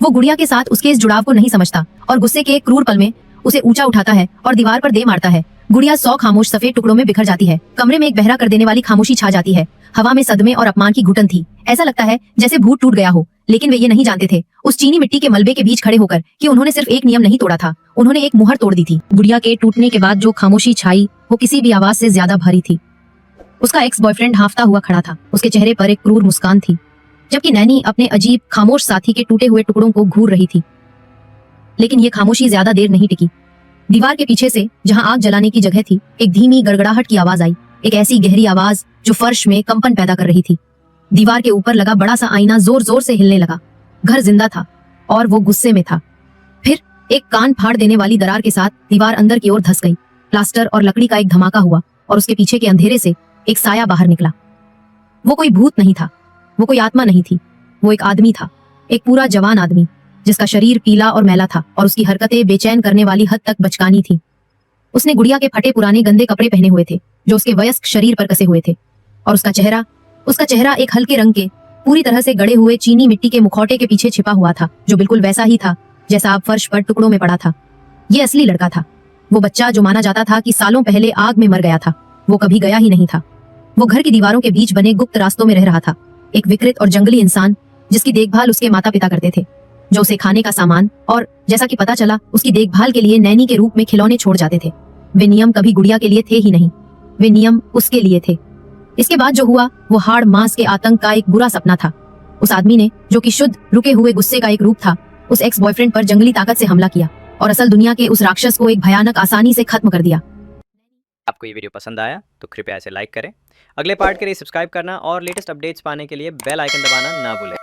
वो गुड़िया के साथ उसके इस जुड़ाव को नहीं समझता और गुस्से के एक क्रूर पल में उसे ऊंचा उठाता है और दीवार पर दे मारता है। गुड़िया 100 खामोश सफेद टुकड़ों में बिखर जाती है। कमरे में एक बहरा कर देने वाली खामोशी छा जाती है। हवा में सदमे और अपमान की घुटन थी। ऐसा लगता है जैसे भूत टूट गया हो, लेकिन वे ये नहीं जानते थे उस चीनी मिट्टी के मलबे के बीच खड़े होकर कि उन्होंने सिर्फ एक नियम नहीं तोड़ा था, उन्होंने एक मुहर तोड़ दी थी। गुड़िया के टूटने के बाद जो खामोशी छाई वो किसी भी आवाज से ज्यादा भारी थी। उसका एक्स बॉयफ्रेंड हांफता हुआ खड़ा था। उसके चेहरे पर एक क्रूर मुस्कान थी, जबकि नैनी अपने अजीब खामोश साथी के टूटे हुए टुकड़ों को घूर रही थी। लेकिन ये खामोशी ज्यादा देर नहीं टिकी। दीवार के पीछे से, जहां आग जलाने की जगह थी, एक धीमी गड़गड़ाहट की आवाज आई। एक ऐसी गहरी आवाज जो फर्श में कंपन पैदा कर रही थी। दीवार के ऊपर लगा बड़ा सा आईना जोर जोर से हिलने लगा। घर जिंदा था और वो गुस्से में था। फिर एक कान फाड़ देने वाली दरार के साथ दीवार अंदर की ओर धंस गई। प्लास्टर और लकड़ी का एक धमाका हुआ और उसके पीछे के अंधेरे से एक साया बाहर निकला। वो कोई भूत नहीं था, वो कोई आत्मा नहीं थी, वो एक आदमी था। एक पूरा जवान आदमी जिसका शरीर पीला और मैला था और उसकी हरकतें बेचैन करने वाली हद तक बचकानी थी। उसने गुड़िया के फटे पुराने गंदे कपड़े पहने हुए थे जो उसके वयस्क शरीर पर कसे हुए थे, और उसका चेहरा एक हल्के रंग के पूरी तरह से गड़े हुए चीनी मिट्टी के मुखौटे के पीछे छिपा हुआ था, जो बिल्कुल वैसा ही था जैसा अब फर्श पर टुकड़ों में पड़ा था। ये असली लड़का था, वो बच्चा जो माना जाता था कि सालों पहले आग में मर गया था। वो कभी गया ही नहीं था। वो घर की दीवारों के बीच बने गुप्त रास्तों में रह रहा था, एक विकृत और जंगली इंसान जिसकी देखभाल उसके माता पिता करते थे, जो उसे खाने का सामान और, जैसा कि पता चला, उसकी देखभाल के लिए नैनी के रूप में खिलौने छोड़ जाते थे। वे नियम कभी गुड़िया के लिए थे ही नहीं, वे नियम उसके लिए थे। इसके बाद जो हुआ वो हाड़ मांस के आतंक का एक बुरा सपना था। उस आदमी ने, जो कि शुद्ध रुके हुए गुस्से का एक रूप था, उस एक्स बॉयफ्रेंड पर जंगली ताकत से हमला किया और असल दुनिया के उस राक्षस को एक भयानक आसानी से खत्म कर दिया। आपको ये वीडियो पसंद आया तो कृपया इसे लाइक करें, अगले पार्ट के लिए सब्सक्राइब करना और लेटेस्ट अपडेट्स पाने के लिए बेल आइकन दबाना ना भूलें।